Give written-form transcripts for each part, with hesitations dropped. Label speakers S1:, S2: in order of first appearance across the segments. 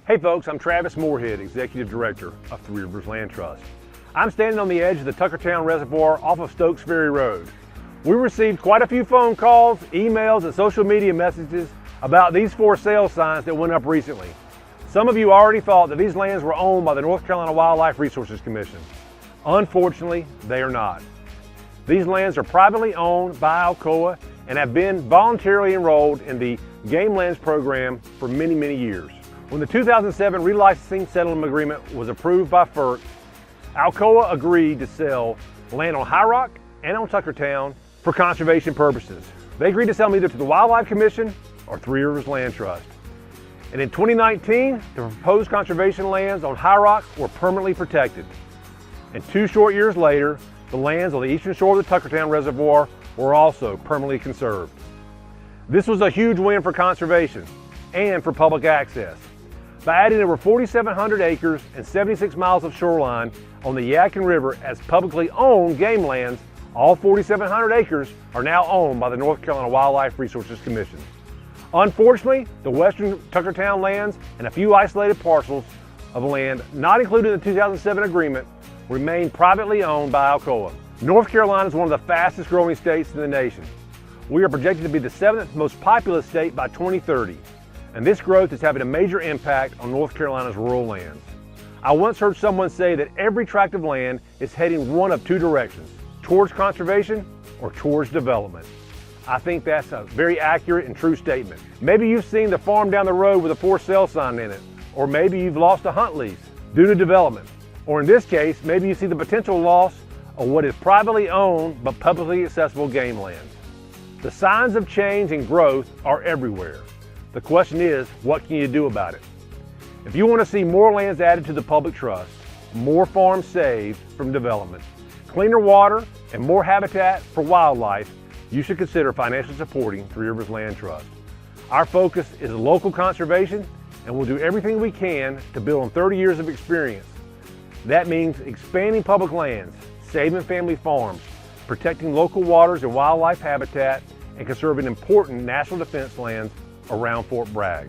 S1: Hey folks, I'm Travis Moorhead, Executive Director of Three Rivers Land Trust. I'm standing on the edge of the Tuckertown Reservoir off of Stokes Ferry Road. We received quite a few phone calls, emails, and social media messages about these for sale signs that went up recently. Some of you already thought that these lands were owned by the North Carolina Wildlife Resources Commission. Unfortunately, they are not. These lands are privately owned by Alcoa and have been voluntarily enrolled in the Game Lands program for many, many years. When the 2007 relicensing settlement agreement was approved by FERC, Alcoa agreed to sell land on High Rock and on Tuckertown for conservation purposes. They agreed to sell them either to the Wildlife Commission or Three Rivers Land Trust. And in 2019, the proposed conservation lands on High Rock were permanently protected. And 2 short years later, the lands on the eastern shore of the Tuckertown Reservoir were also permanently conserved. This was a huge win for conservation and for public access. By adding over 4,700 acres and 76 miles of shoreline on the Yadkin River as publicly owned game lands, all 4,700 acres are now owned by the North Carolina Wildlife Resources Commission. Unfortunately, the western Tuckertown lands and a few isolated parcels of land not included in the 2007 agreement remain privately owned by Alcoa. North Carolina is one of the fastest growing states in the nation. We are projected to be the 7th most populous state by 2030. And this growth is having a major impact on North Carolina's rural lands. I once heard someone say that every tract of land is heading one of 2 directions, towards conservation or towards development. I think that's a very accurate and true statement. Maybe you've seen the farm down the road with a for sale sign in it, or maybe you've lost a hunt lease due to development. Or in this case, maybe you see the potential loss of what is privately owned but publicly accessible game lands. The signs of change and growth are everywhere. The question is, what can you do about it? If you want to see more lands added to the public trust, more farms saved from development, cleaner water, and more habitat for wildlife, you should consider financially supporting Three Rivers Land Trust. Our focus is local conservation, and we'll do everything we can to build on 30 years of experience. That means expanding public lands, saving family farms, protecting local waters and wildlife habitat, and conserving important national defense lands around Fort Bragg.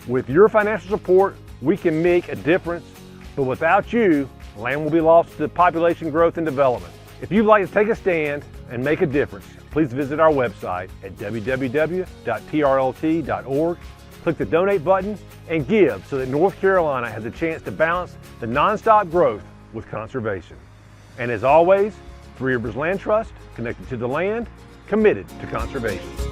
S1: With your financial support, we can make a difference, but without you, land will be lost to population growth and development. If you'd like to take a stand and make a difference, please visit our website at www.trlt.org, click the donate button, and give so that North Carolina has a chance to balance the nonstop growth with conservation. And as always, Three Rivers Land Trust, connected to the land, committed to conservation.